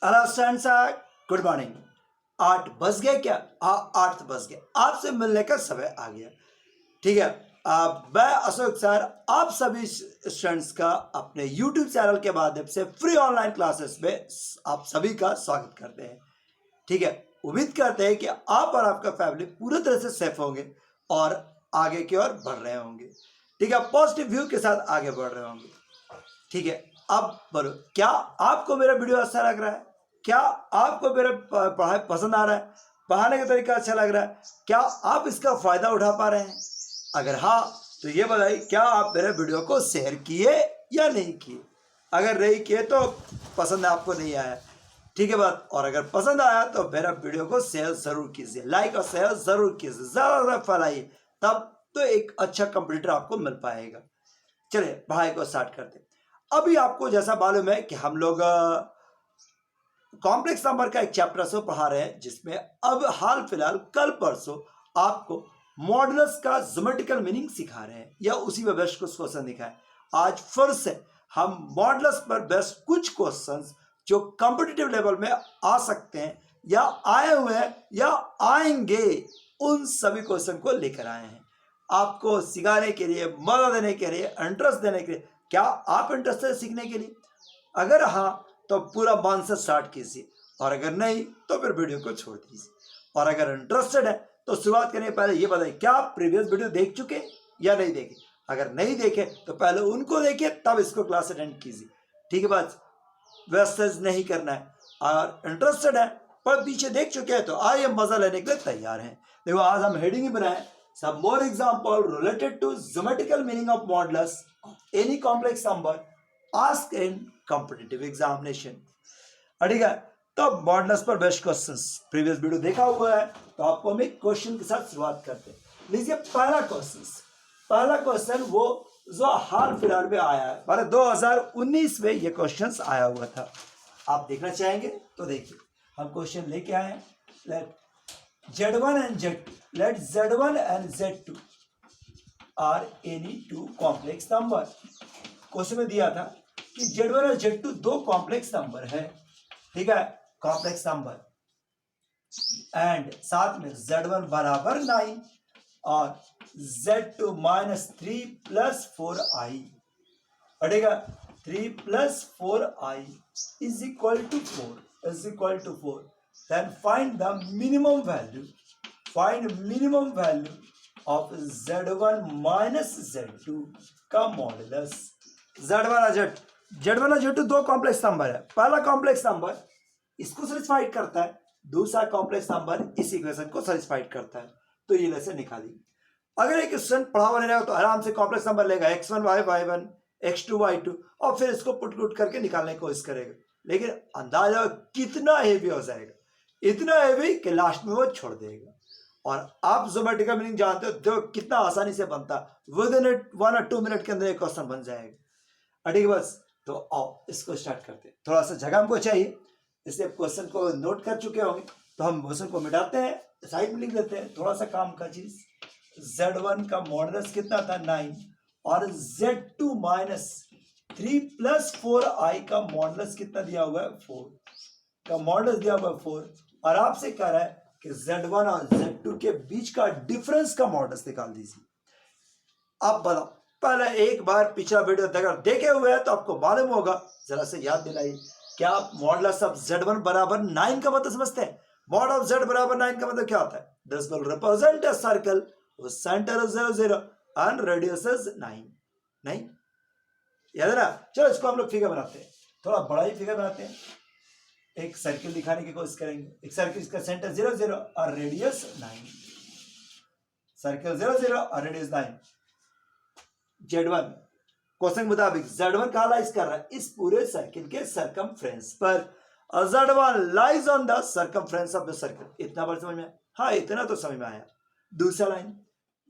Hello students, good morning. 8 बज गए क्या? हाँ, 8 बज गए। आपसे मिलने का समय आ गया। ठीक है। मैं अशोक सर आप सभी स्टूडेंट्स का अपने YouTube चैनल के माध्यम से फ्री ऑनलाइन क्लासेस में आप सभी का स्वागत करते हैं। ठीक है। उम्मीद करते हैं कि आप और आपका फैमिली पूरी तरह से सेफ होंगे और आगे की ओर बढ़ रहे होंगे। ठीक है, पॉजिटिव व्यू के साथ आगे बढ़ रहे होंगे। ठीक है, अब बोलो, क्या आपको मेरा वीडियो अच्छा लग रहा है? क्या आपको मेरा पढ़ाई पसंद आ रहा है? पढ़ाने का तरीका अच्छा लग रहा है? क्या आप इसका फायदा उठा पा रहे हैं? अगर हाँ, तो ये बताइए, क्या आप मेरे वीडियो को शेयर किए या नहीं किए? अगर नहीं किए तो पसंद आपको नहीं आया, ठीक है बात। और अगर पसंद आया तो मेरा वीडियो को शेयर जरूर कीजिए, लाइक और शेयर जरूर कीजिए, ज्यादा फैलाइए, तब तो एक अच्छा कंप्यूटर आपको मिल पाएगा। चलिए पढ़ाई को स्टार्ट करते हैं। अभी आपको जैसा मालूम है कि हम लोग कॉम्प्लेक्स नंबर का एक चैप्टर से पढ़ा रहे हैं, जिसमें अब हाल फिलहाल कल परसों आपको मॉडुलस का ज्योमेट्रिकल मीनिंग सिखा रहे हैं, या उसी में बेस्ट कुछ क्वेश्चन दिखाए। आज फिर से हम मॉडुलस पर बेस्ट कुछ क्वेश्चंस जो कॉम्पिटिटिव लेवल में आ सकते हैं या आए हुए हैं या आएंगे, उन सभी क्वेश्चन को लेकर आए हैं आपको सिखाने के लिए, मदद देने के लिए, इंटरेस्ट देने के लिए। क्या आप इंटरेस्टेड है सीखने के लिए? अगर हाँ, तो पूरा मन से स्टार्ट कीजिए, और अगर नहीं तो फिर वीडियो को छोड़ दीजिए। और अगर इंटरेस्टेड है तो शुरुआत करने से पहले ये बताइए, क्या आप प्रीवियस वीडियो देख चुके या नहीं देखे? अगर नहीं देखे तो पहले उनको देखिए, तब इसको क्लास अटेंड कीजिए। ठीक है बात, वेस्टेज नहीं करना है। और इंटरेस्टेड है पर पीछे देख चुके हैं तो आइए मजा लेने के लिए तैयार हैं। देखो, आज हम हेडिंग ही बनाए, some more example related to geometrical meaning of modulus of any complex number asked in competitive examination। ठीक है, तो मॉडुलस पर बेस्ट क्वेश्चंस प्रीवियस वीडियो देखा हुआ है, तो आपको हम एक क्वेश्चन के साथ शुरुआत करते हैं। लीजिए पहला क्वेश्चन वो जो हाल फिलहाल में आया है, माने 2019 में ये क्वेश्चन आया हुआ था। आप देखना चाहेंगे तो देखिए, हम क्वेश्चन लेके आए हैं। Let Z1 and Z2, let Z1 and Z2 are any two complex number। Question में दिया था कि Z1 और Z2 दो कॉम्प्लेक्स नंबर है, ठीक है, कॉम्प्लेक्स नंबर, एंड साथ में Z1 बराबर 9 और Z2 -3 + 4i, ठीक है, 3 + 4i is equal to 4, then find the minimum value of Z1 minus Z2 का मॉडुलस। Z1 और Z2 दो कॉम्प्लेक्स नंबर है। पहला कॉम्प्लेक्स नंबर इसको सेटिस्फाइड करता है, दूसरा कॉम्प्लेक्स नंबर इस इक्वेशन को सेटिस्फाइड करता है, तो ये लेसे निकालिए। अगर एक स्टूडेंट पढ़ा हुआ नहीं रहेगा तो आराम से कॉम्प्लेक्स नंबर लेगा, x1 y1 x2 y2, और फिर इसको पुट करके निकालने की कोशिश करेगा। लेकिन अंदाजा कितना हेवी हो जाएगा, इतना हेवी कि लास्ट में वो छोड़ देगा। और आप ज्योमेट्रिकल मीनिंग जानते हो, देखो कितना आसानी से बनता है, विद इन 1 और 2 मिनट के अंदर एक क्वेश्चन बन जाएगा। ठीक है, बस तो आओ इसको स्टार्ट करते हैं। थोड़ा सा जगह हमको चाहिए, इसलिए क्वेश्चन को नोट कर चुके होंगे, तो हम क्वेश्चन को मिटाते हैं, साइड में लिख देते हैं, थोड़ा सा काम का चीज। Z1 का मॉडुलस कितना था? 9, और Z2 -3 + 4i का मॉडुलस कितना दिया हुआ है? 4 का मॉडुलस दिया हुआ है 4, और आपसे कह रहा है कि Z1 और Z2 के बीच का डिफरेंस का मॉडुलस निकाल दीजिए। अब बताओ, पहले एक बार पिछला वीडियो अगर देखे हुए हैं तो आपको मालूम होगा, जरा से याद दिलाइए, क्या आप मॉडुलस ऑफ Z1 बराबर 9 का मतलब समझते हैं? मॉड ऑफ Z बराबर 9 का मतलब क्या होता है? This will represent a circle whose center is 0 0 and radius is 9। नहीं याद है ना? चलो इसको हम लोग फिगर बनाते हैं, थोड़ा बड़ा ही फिगर बनाते हैं। एक सर्किल दिखाने की कोशिश करेंगे। एक सर्किल, इसका सेंटर 0 0 और रेडियस 9, सर्किल 0 0 और रेडियस 9। Z1 क्वेश्चन के मुताबिक Z1 कहाँ लाइज कर रहा है? इस पूरे सर्किल के सरकमफ्रेंस पर। Z1 lies on the circumference of the circle. इतना बार समझ में आया? हाँ, इतना तो समझ में आया। दूसरा लाइन,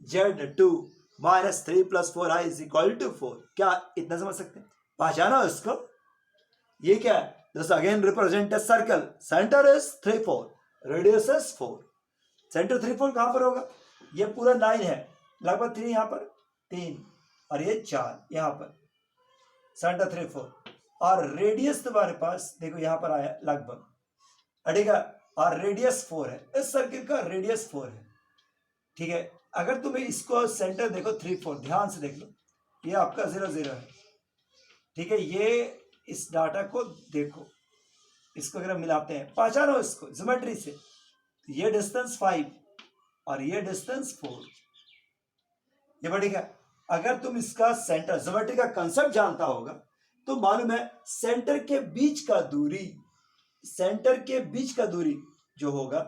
Z2 -3 + 4i = 4। क्या इतना समझ सकते हैं? पहचाना इसको? ये क्या है? This again represent a circle, centre is 3 4, radius is 4। Centre 3 4 कहां पर होगा? ये पूरा 9 है, लगभग 3 यहां पर, 3 और ये 4 यहां पर, सेंटर 3 4। और रेडियस तुम्हारे पास देखो यहां पर आया लगभग, ठीक है, और रेडियस 4 है, इस सर्किल का रेडियस 4 है, ठीक है। अगर तुम्हें इसको सेंटर देखो 3 4, ध्यान से देख लो, ये आपका 0 0 है, ठीक है। ये इस डाटा को देखो, इसको अगर हम मिलाते हैं, पहचानो इसको ज्योमेट्री से, ये डिस्टेंस 5 और ये डिस्टेंस 4, ये बढ़ेगा। अगर तुम इसका सेंटर ज्योमेट्री का कंसेप्ट जानता होगा तो मालूम है सेंटर के बीच का दूरी, सेंटर के बीच का दूरी जो होगा,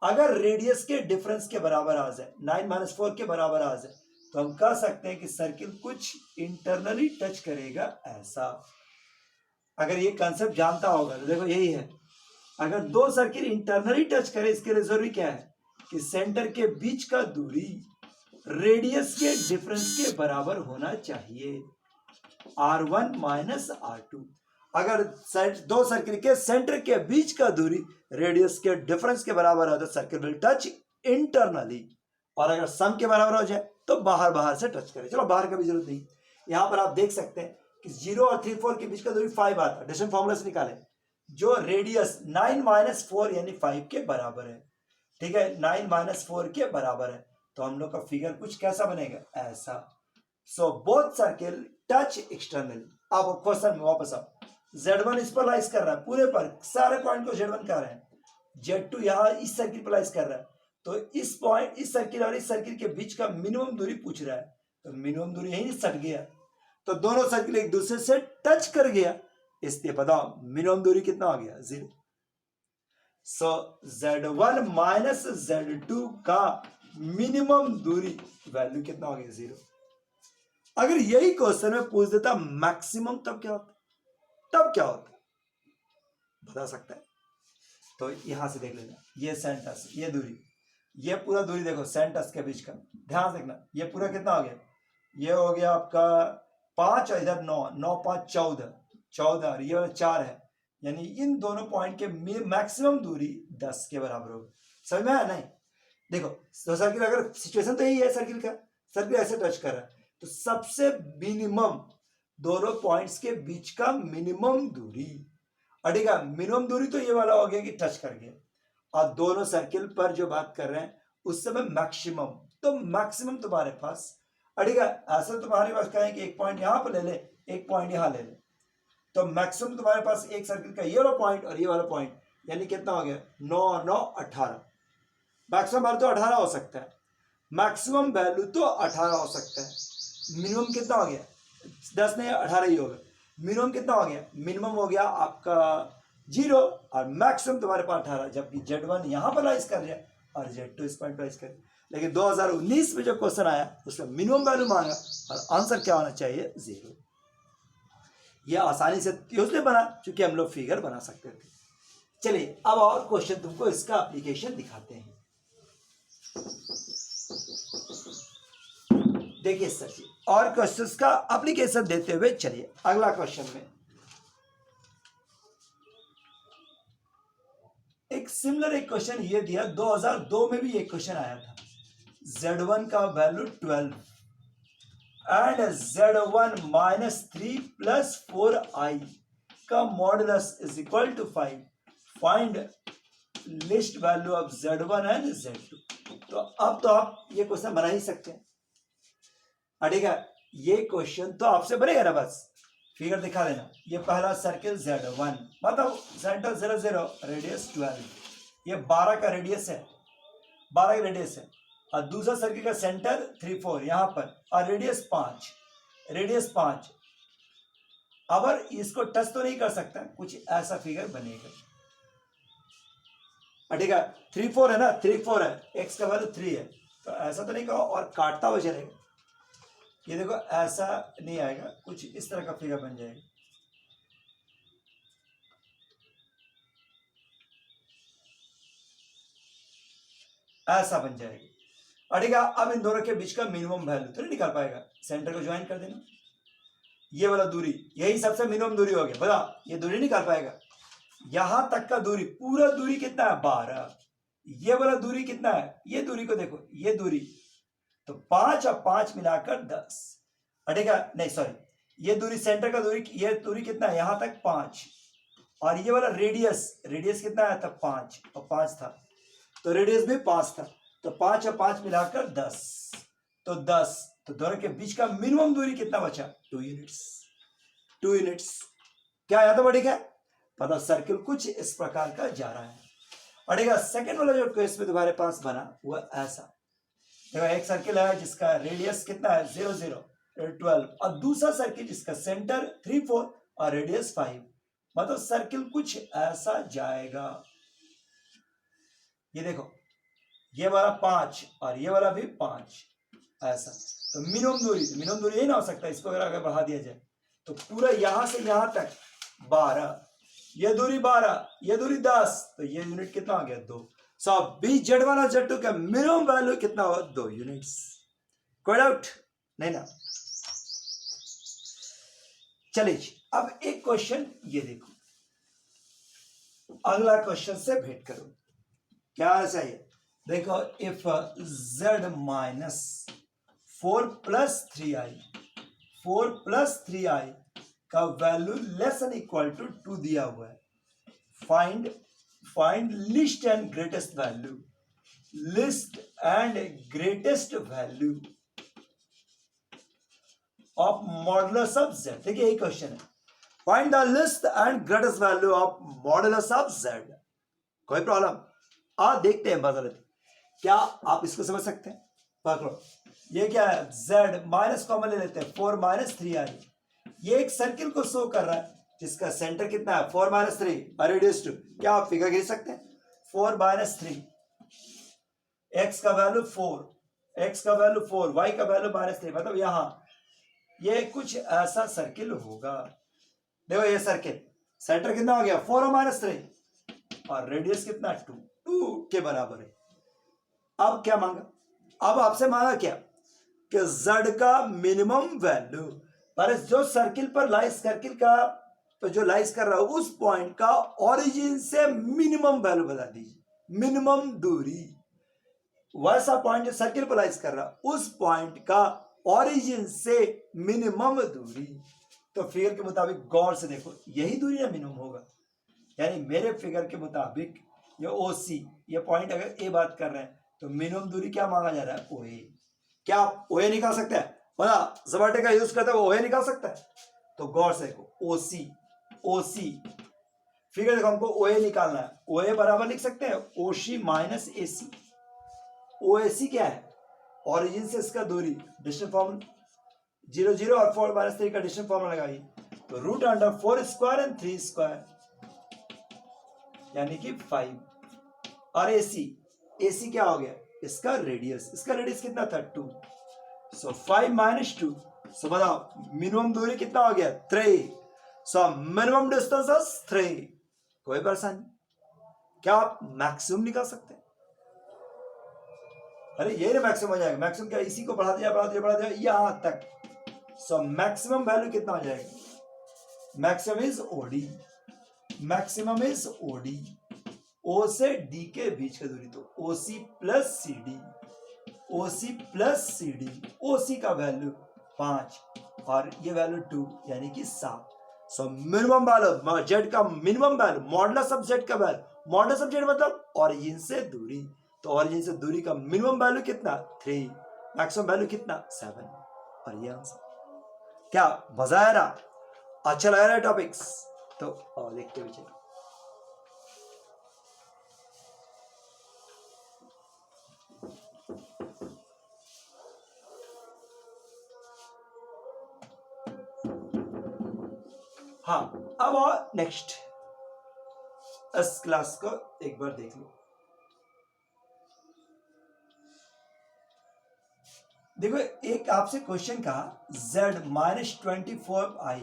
अगर रेडियस के डिफरेंस के बराबर आ जाए, 9 - 4 के बराबर आ जाए, तो हम कह सकते हैं कि सर्किल कुछ इंटरनली टच करेगा ऐसा। अगर ये कंसेप्ट जानता होगा तो देखो यही है, अगर दो सर्किल इंटरनली टच करे, इसके लिए जरूरी क्या है कि सेंटर के बीच का दूरी रेडियस के डिफरेंस के बराबर होना चाहिए, R1 - R2। अगर दो सर्किल के सेंटर के बीच का दूरी रेडियस के डिफरेंस के बराबर है तो सर्किल विल टच इंटरनली, और अगर सम के बराबर हो जाए तो बाहर बाहर से टच करे। चलो बाहर का भी जरूरत नहीं, यहां पर आप देख सकते हैं कि 0 और 3 4 के बीच का दूरी 5 आता है, डिस्टेंस फॉर्मूला से निकाले, जो रेडियस 9 - 4 यानी 5 के बराबर है, ठीक है, 9 - 4 के बराबर है, तो हम लोग का फिगर कुछ कैसा बनेगा, ऐसा। So both circle touch externally. अब क्वेश्चन में वापस आओ, Z1 इस पर लाइज कर रहा है, पूरे पर सारे पॉइंट को Z1 कर रहे हैं, Z2 यहां इस सर्किल पर लाइज कर रहा है, तो इस पॉइंट, इस सर्किल और इस सर्किल के बीच का मिनिमम दूरी पूछ रहा है, तो मिनिमम दूरी यही सट गया, तो दोनों सर्किल एक दूसरे से टच कर गया, इसलिए बताओ मिनिमम दूरी कितना आ गया, 0। सो Z1 - Z2 का मिनिमम दूरी वैल्यू कितना हो गया, 0। अगर यही क्वेश्चन में पूछ देता मैक्सिमम, तब क्या होता, तब क्या होता, बता सकता है? तो यहां से देख लेना, ये सेंटस, ये दूरी, ये पूरा दूरी देखो सेंटस के बीच का, ध्यान देखना, ये पूरा कितना हो गया, ये हो गया आपका 5 और इधर 9, 9 5 14, 14 और ये वाला 4 है, यानी इन दोनों पॉइंट के मैक्सिमम दूरी 10 के बराबर होगी। समझ में आया नहीं? देखो तो सर्किल, अगर सिचुएशन तो यही है सर्किल का, सर्किल ऐसे टच कर रहा है, तो सबसे मिनिमम दोनों पॉइंट्स के बीच का मिनिमम दूरी, ठीक है, मिनिमम दूरी तो ये वाला हो गया कि टच कर गया, और दोनों सर्किल पर जो बात कर रहे हैं उस समय मैक्सिमम, तो मैक्सिमम तुम्हारे पास, ठीक है, ऐसा तुम्हारे पास कहें कि एक पॉइंट यहां पर ले ले, एक पॉइंट यहां ले ले, तो मैक्सिमम तुम्हारे पास एक सर्किल का ये वाला पॉइंट और ये वाला पॉइंट, यानी कितना हो गया, 9 9 18, मैक्सिमम वैल्यू तो 18 हो सकता है, मैक्सिमम वैल्यू तो 18 हो सकता है, मिनिमम कितना हो गया, 10 नहीं 18 ही होगा, मिनिमम कितना हो गया, मिनिमम हो गया आपका 0 और मैक्सिमम तुम्हारे पास 18, जबकि Z1 यहां पर लाइज कर रहा है और Z2 इस पॉइंट पर लाइज कर, लेकिन 2019 में जो क्वेश्चन आया उसमें मिनिमम वैल्यू मांगा और आंसर क्या होना चाहिए, 0। यह आसानी से इसलिए बना क्योंकि हम लोग फिगर बना सकते थे। चलिए अब और क्वेश्चन तुमको इसका एप्लीकेशन दिखाते हैं। देखिए सर जी, और क्वेश्चंस का एप्लीकेशन देते हुए चलिए अगला क्वेश्चन में एक सिमिलर एक क्वेश्चन ये दिया, 2002 में भी एक क्वेश्चन आया था, Z1 का वैल्यू 12 एंड Z1 - 3 + 4i का modulus is equal to 5, find least value of Z1 and Z2। तो अब तो आप ये क्वेश्चन बना ही सकते हैं, ठीक है, ये क्वेश्चन तो आपसे बनेगा ना, बस फिगर दिखा देना। ये पहला सर्किल Z1, मतलब सेंटर 0 0, रेडियस 12, ये 12 का रेडियस है, 12 का रेडियस है, और दूसरा सर्किल का सेंटर 3 4 यहां पर, और रेडियस 5, रेडियस 5। अब इसको टच तो नहीं कर सकता, कुछ ऐसा फिगर बनेगा, ठीक है, 3 4 है ना, 3 4 है, x का वैल्यू 3 है, तो ऐसा तो नहीं कहो और काटता हुआ चलेगा, ये देखो ऐसा नहीं आएगा, कुछ इस तरह का फिगर बन जाएगा, ऐसा बन जाएगा, ठीक है। अब इन दोनों के बीच का मिनिमम वैल्यू तो नहीं निकाल पाएगा, सेंटर को ज्वाइन कर देना, ये वाला दूरी, यही सबसे मिनिमम दूरी हो गया, बता ये दूरी निकाल पाएगा, यहां तक का दूरी, पूरा दूरी कितना है, 12, ये वाला दूरी कितना है, ये दूरी को देखो, ये दूरी, तो 5 और 5 मिलाकर 10, ठीक है, नहीं सॉरी, ये दूरी सेंटर का दूरी, ये दूरी कितना है यहां तक 5, और ये वाला रेडियस कितना आया था 5, और 5 था, तो रेडियस भी 5 था, तो 5 और 5 मिलाकर 10, तो 10, तो दोनों के बीच का मिनिमम दूरी कितना बचा 2 यूनिट्स। 2 यूनिट्स क्या आया था बड़ी क्या, मतलब सर्किल कुछ इस प्रकार का जा रहा है। और देखा सेकंड वाला जो केस में तुम्हारे पास बना वो ऐसा, देखो एक सर्किल है जिसका रेडियस कितना है 0 0 12, और दूसरा सर्किल जिसका सेंटर 3 4 और रेडियस 5, मतलब सर्किल कुछ ऐसा जाएगा। ये देखो ये वाला 5 और ये वाला भी 5 ऐसा, तो मिनिमम दूरी यही ना हो सकता, इसको अगर बढ़ा दिया जाए तो पूरा यहां से यहां तक 12, ये दूरी 12, ये दूरी 10, तो ये यूनिट कितना हो गया 2। सो B(Z1) और Z2 का मिनिमम वैल्यू कितना हो 2 यूनिट्स। कोई डाउट नहीं ना। चलिए अब एक क्वेश्चन ये देखो, अगला क्वेश्चन से भेंट करो क्या चाहिए। देखो if Z minus 4 plus 3i का value less and equal to 2 दिया हुआ है, find least and greatest value of modulus of Z। देखिए यही क्वेश्चन है, find the least and greatest value of modulus of Z। कोई प्रॉब्लम, आप देखते हैं बदल, क्या आप इसको समझ सकते हैं, पकड़ो ये क्या है Z माइनस कॉमन ले लेते हैं 4 माइनस 3i, ये एक सर्किल को शो कर रहा है जिसका सेंटर कितना है 4 माइनस 3 और रेडियस 2। क्या आप फिगर गिर सकते हैं 4 माइनस 3, x का वैल्यू 4, y का वैल्यू माइनस 3, मतलब यहां ये कुछ ऐसा सर्किल होगा। देखो ये सर्किल सेंटर कितना हो गया 4 माइनस 3 और रेडियस कितना 2 के बराबर है। अब क्या मांगा, अब आपसे मांगा क्या कि Z का मिनिमम वैल्यू, पर जो सर्किल पर सर्किल का तो जो लाइस कर रहा है उस पॉइंट का ओरिजिन से मिनिमम वैल्यू बता दीजिए, मिनिमम दूरी, वैसा पॉइंट जो सर्किल पर लाइस कर रहा है उस पॉइंट का ओरिजिन से मिनिमम दूरी। तो फिगर के मुताबिक गौर से देखो यही दूरी ना मिनिमम होगा, यानी मेरे फिगर के मुताबिक ये OC, ये पॉइंट अगर ए बात कर रहे हैं तो मिनिमम दूरी क्या मांगा जा रहा है OA। क्या आप OA निकाल सकते हैं, मतलब जबाटे का यूज करते हैं वो OA निकाल सकता है, तो गौर से देखो OC फिगर देखो हमको OA निकालना है, OA बराबर लिख सकते हैं OC माइनस AC। OAC क्या है, ओरिजिन से इसका दूरी, डिस्टेंस फॉर्मूला 0 0 और 4 माइनस 3 का डिस्टेंस फॉर्मूला लगाइए, तो root under 4 square and 3 square यानी कि 5, और AC क्या हो गया इसका रेडियस कितना था 2, सो 5 माइनस 2, सो बताओ मिनिमम दूरी कितना हो गया 3, सो मिनिमम डिस्टेंस इज 3। कोई परेशानी, क्या आप मैक्सिमम निकाल सकते हैं, अरे ये ना मैक्सिमम हो जाएगा, मैक्सिमम क्या इसी को बढ़ा दिया यहां तक, सो मैक्सिमम वैल्यू कितना हो जाएगा, मैक्सिमम इज OD, O से D के बीच का दूरी, तो OC प्लस CD, OC का वैल्यू 5 और ये वैल्यू 2 यानी कि 7। सो मिनिमम वैल्यू Z का minimum value modulus of Z का वैल्यू, मॉडुलस ऑफ Z मतलब ओरिजिन से दूरी, तो ओरिजिन से दूरी का मिनिमम वैल्यू कितना 3, मैक्सिमम वैल्यू कितना 7, और ये आंसर। क्या मजा आया ना, अच्छा लगा रहा टॉपिक्स, तो और देखते हुए चलो। हाँ अब और नेक्स्ट इस क्लास को एक बार देख लो। देखो एक आपसे क्वेश्चन कहा Z minus 24i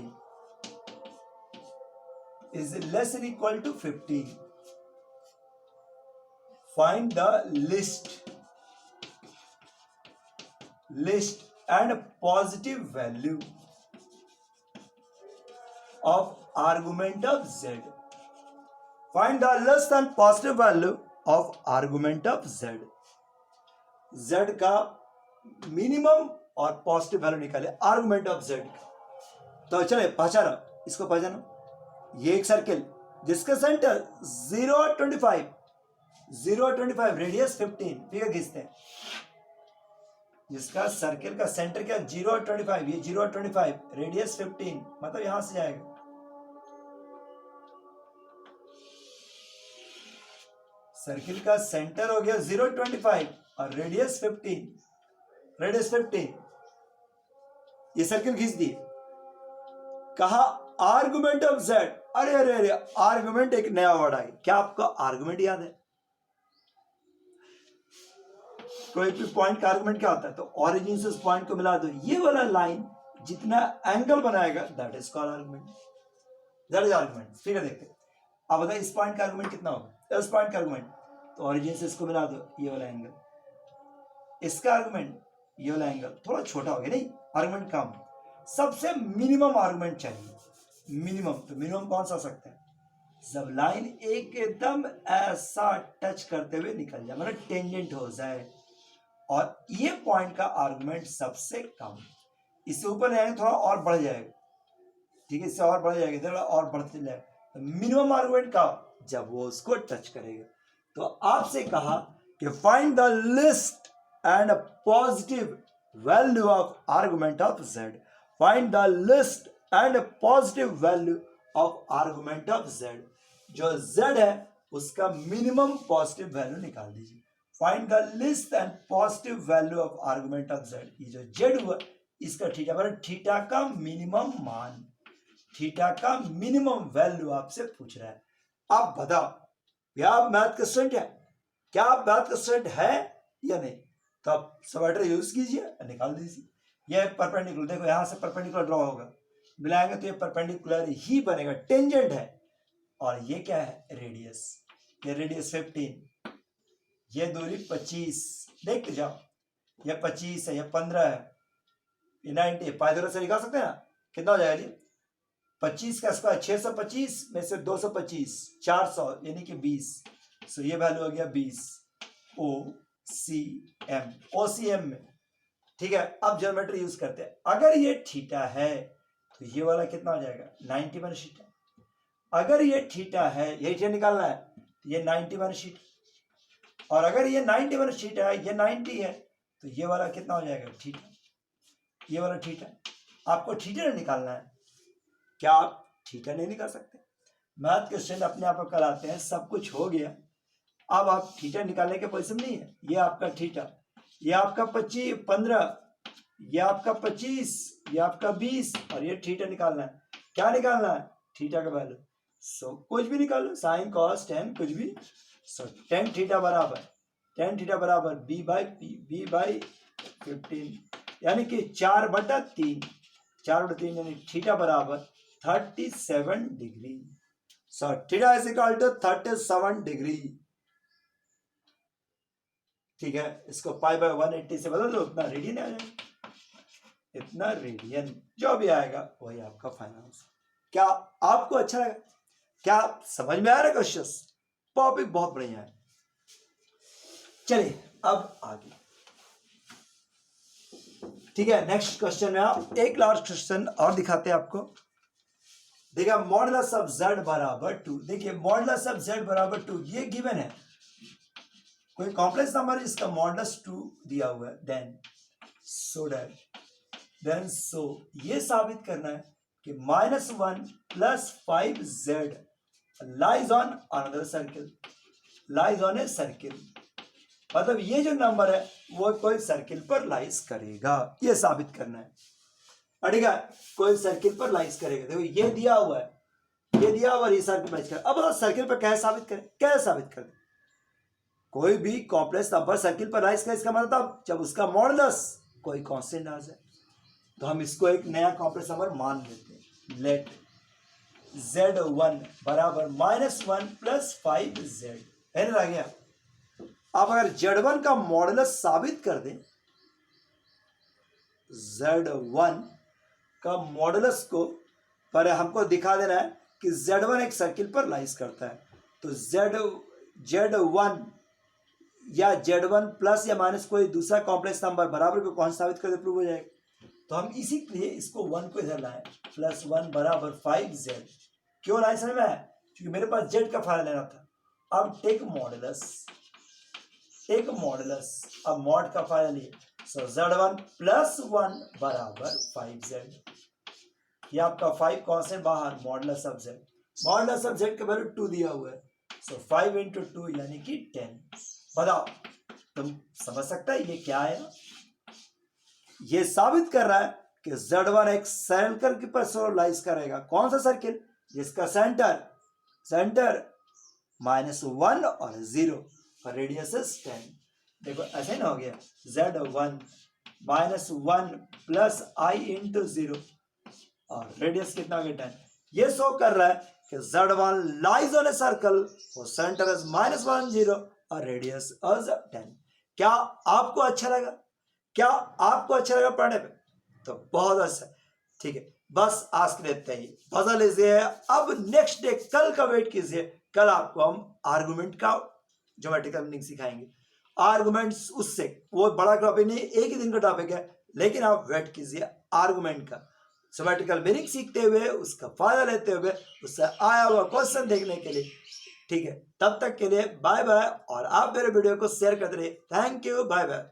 is less and equal to 15, find the least and positive value of argument of Z. Find the less than positive value of argument of Z. Z का minimum और positive value निकाले argument of Z का, तो चले पहचानो, इसको पहचानो। ये एक सर्किल जिसका सेंटर 0.25 0.25 रेडियस 15, फिगर खींचते हैं। जिसका सर्किल का सेंटर क्या 0.25, ये 0.25 रेडियस 15, मतलब यहां से जाएगा। सर्किल का सेंटर हो गया 0.25 और रेडियस 15, ये सर्किल खींच दिए। कहा आर्गुमेंट ऑफ जेड। अरे अरे अरे, आर्गुमेंट एक नया वर्ड आ गया। क्या आपको आर्गुमेंट याद है? कोई भी पॉइंट का आर्गुमेंट क्या होता है? तो ओरिजिन से उस पॉइंट को मिला दो, ये वाला लाइन जितना एंगल बनाएगा that is called argument, that is argument. फिर देखते हैं, अब बताइए इस पॉइंट का आर्गुमेंट कितना होगा? इस पॉइंट का आर्गुमेंट, तो ओरिजिन से इसको मिला दो, ये वाला एंगल, इसका आर्गुमेंट ये वाला एंगल, थोड़ा छोटा हो गया नहीं, आर्गुमेंट कम। सबसे मिनिमम आर्गुमेंट चाहिए, मिनिमम। तो मिनिमम कौन सा सकता है? जब लाइन एकदम ऐसा टच करते हुए निकल जाए, मतलब टेंजेंट हो जाए, और ये पॉइंट का आर्गुमेंट सबसे कम। इससे ऊपर जाएंगे थोड़ा और बढ़ जाएगा, ठीक है, इससे और बढ़ जाएगा, थोड़ा और बढ़ते जाएगा। तो मिनिमम आर्गुमेंट का जब वो उसको टच करेगा। तो आपसे कहा कि find the least and positive value of argument of Z. Find the least and positive value of argument of Z. जो z है उसका मिनिमम पॉजिटिव वैल्यू निकाल दीजिए। Find the least and positive value of argument of z। ये जो z हुआ इसका theta, मतलब थीटा का मिनिमम मान, थीटा का मिनिमम वैल्यू आपसे पूछ रहा है। आप बताओ, क्या आप मैथ का स्टूडेंट है? क्या आप मैथ का स्टूडेंट है या नहीं? तो आप सबट्रैक्टर यूज कीजिए, निकाल दीजिए। ये परपेंडिकुलर, देखो यहां से परपेंडिकुलर ड्रॉ होगा, मिलाएंगे तो ये परपेंडिकुलर ही बनेगा, टेंजेंट है। और ये क्या है? रेडियस। ये रेडियस 15, ये दूरी 25, देखते जाओ, ये 25 है, ये 15 है, ये 90 है। पाइथागोरस से निकाल सकते हैं ना? कितना हो जाएगा जी? 25 का स्क्वायर 625 में से 225 400, यानी कि 20। सो ये वैल्यू हो गया 20 OCM में, ठीक है। अब ज्योमेट्री यूज करते हैं। अगर ये थीटा है तो ये वाला कितना हो जाएगा? 91 थीटा। अगर ये थीटा है, ये थीटा निकालना है, तो ये 91 थीटा। और अगर ये 91 थीटा है, ये 90 है, तो ये वाला कितना हो जाएगा? थीटा, ये वाला थीटा। आपको थीटा निकालना है। क्या आप थीटा नहीं निकाल सकते? मैथ के स्टूडेंट अपने आप को कराते हैं, सब कुछ हो गया, अब आप थीटा निकालने के पोजीशन नहीं है। ये आपका थीटा, ये आपका 15, ये आपका 25, ये आपका 20, और ये थीटा निकालना है। क्या निकालना है? थीटा का वैल्यू। सो कुछ भी निकालो, साइन कॉस टेन कुछ भी। सो टेन थीटा बराबर b/15, यानी कि 4/3 यानी थीटा बराबर 37 degree. So theta is equal to 37 degree, ठीक है। इसको π/180 से बदल दो, इतना रेडियन आ जाएगा, इतना रेडियन। जो भी आएगा वही आपका फाइनल आंसर। क्या आपको अच्छा लगा? क्या समझ में आ रहा है क्वेश्चन? टॉपिक बहुत बढ़िया है। चलिए अब आगे, ठीक है। नेक्स्ट क्वेश्चन में आप एक लास्ट क्वेश्चन और दिखाते हैं आपको। देखिए मॉडुलस ऑफ z बराबर 2। देखिए मॉडुलस ऑफ z बराबर 2 ये गिवन है। कोई कॉम्प्लेक्स नंबर जिसका मॉडुलस 2 दिया हुआ है, देन सो ये साबित करना है कि -1 + 5z lies on another circle, lies on a circle. मतलब ये जो नंबर है वो कोई सर्किल पर लाइज करेगा, ये साबित करना है। ठीक है, कोई सर्किल पर लाइज करेगा। देखो ये दिया हुआ है, ये दिया हुआ, ये सर्किल पर लाइज करेगा। अब सर्किल पर कैसे साबित करें? कैसे साबित करें? कोई भी कॉम्प्लेक्स नंबर सर्किल पर लाइज करे, इसका मतलब जब उसका मॉडुलस कोई कांस्टेंट आ जाए। तो हम इसको एक नया कॉम्प्लेक्स नंबर मान लेते हैं। लेट z1 बराबर -1 + 5z आ गया। अब अगर z1 का मॉडुलस साबित कर दें, z1 का मॉडुलस को पर हमको दिखा देना है कि z1 एक सर्किल पर लाइज करता है। तो z1 या z1 प्लस या माइनस कोई दूसरा कॉम्प्लेक्स नंबर बराबर को कौन साबित कर दे? प्रूव हो जाएगा। तो हम इसी के लिए इसको 1 को इधर लाए, +1 बराबर 5z। क्यों लाए समझ में आया? क्योंकि मेरे पास z का फायदा लेना था। अब टेक मॉडुलस, अब मॉड का फायदा लिए, सो z1 +1 बराबर 5z। ये आपका 5 कांस्टेंट बाहर, मॉडुलस ऑफ z का वैल्यू 2 दिया हुआ है, सो 5 × 2 यानी कि 10। बताओ तुम समझ सकता है ये क्या है? ये साबित कर रहा है कि Z1 एक सर्कल की पर्सनलाइज करेगा। कौन सा सर्किल? जिसका सेंटर -1 और 0 और रेडियस 10। देखो ऐसे ना हो गया, Z1 -1 + I × 0 और रेडियस कितना हो गया 10। ये शो कर रहा है कि Z1 lies on a circle, centre is -1 0 और रेडियस इज 10। क्या आपको अच्छा लगा? पढ़ने पे? तो बहुत अच्छा, ठीक है। बस आज के लिए इतना ही। बदल लीजिए, अब नेक्स्ट डे कल का वेट कीजिए। कल आपको हम आर्गुमेंट का ज्योमेट्रिकल मीनिंग सिखाएंगे। आर्गुमेंट्स उससे वो बड़ा टॉपिक नहीं, एक ही दिन का टॉपिक है, लेकिन आप वेट कीजिए आर्गुमेंट का ज्योमेट्रिकल मीनिंग सीखते हुए, उसका फायदा लेते हुए, उससे आया हुआ क्वेश्चन देखने के लिए। ठीक है, तब तक के लिए बाय बाय। और आप मेरे वीडियो को शेयर करते रहिए। Thank you, bye bye.